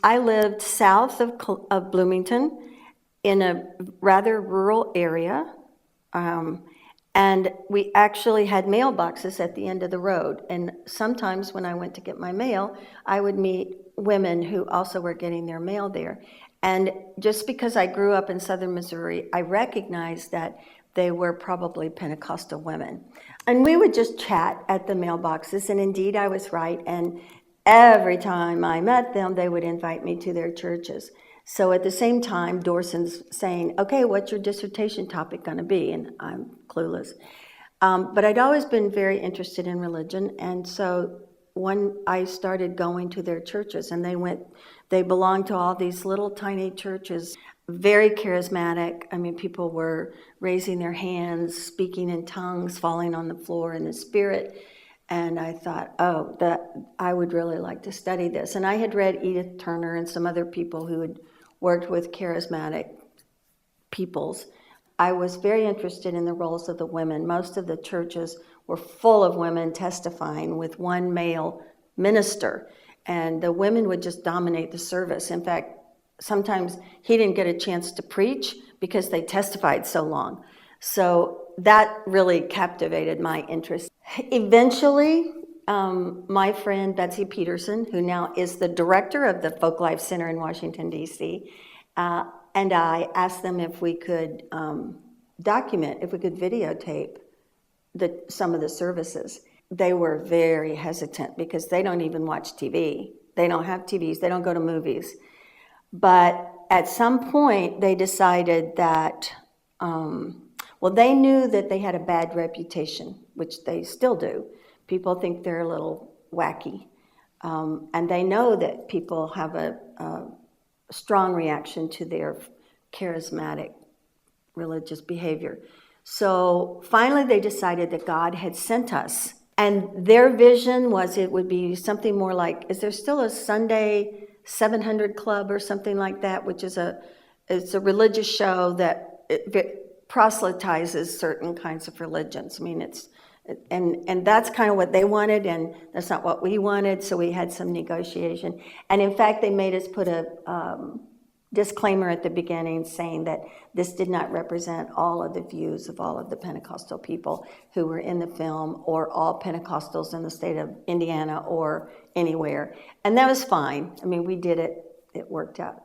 I lived south of Bloomington in a rather rural area. And we actually had mailboxes at the end of the road. And sometimes when I went to get my mail, I would meet women who also were getting their mail there. And just because I grew up in southern Missouri, I recognized that they were probably Pentecostal women. And we would just chat at the mailboxes, and indeed I was right. And every time I met them, they would invite me to their churches. So at the same time, Dorson's saying, okay, what's your dissertation topic going to be? And I'm clueless. But I'd always been very interested in religion. And so when I started going to their churches, and they belonged to all these little tiny churches, very charismatic. I mean, people were raising their hands, speaking in tongues, falling on the floor in the Spirit. And I thought, oh, that I would really like to study this. And I had read Edith Turner and some other people who had worked with charismatic peoples. I was very interested in the roles of the women. Most of the churches were full of women testifying with one male minister. And the women would just dominate the service. In fact, sometimes he didn't get a chance to preach because they testified so long. So that really captivated my interest. Eventually, my friend Betsy Peterson, who now is the director of the Folk Life Center in Washington, D.C., and I asked them if we could videotape some of the services. They were very hesitant because they don't even watch TV. They don't have TVs. They don't go to movies. But at some point, they decided that, they knew that they had a bad reputation, which they still do. People think they're a little wacky. And they know that people have a strong reaction to their charismatic religious behavior. So finally they decided that God had sent us. And their vision was it would be something more like, is there still a Sunday 700 Club or something like that, which is it's a religious show that it proselytizes certain kinds of religions. I mean, and that's kind of what they wanted, and that's not what we wanted, so we had some negotiation. And in fact, they made us put a disclaimer at the beginning saying that this did not represent all of the views of all of the Pentecostal people who were in the film, or all Pentecostals in the state of Indiana or anywhere. And that was fine. I mean, we did it. It worked out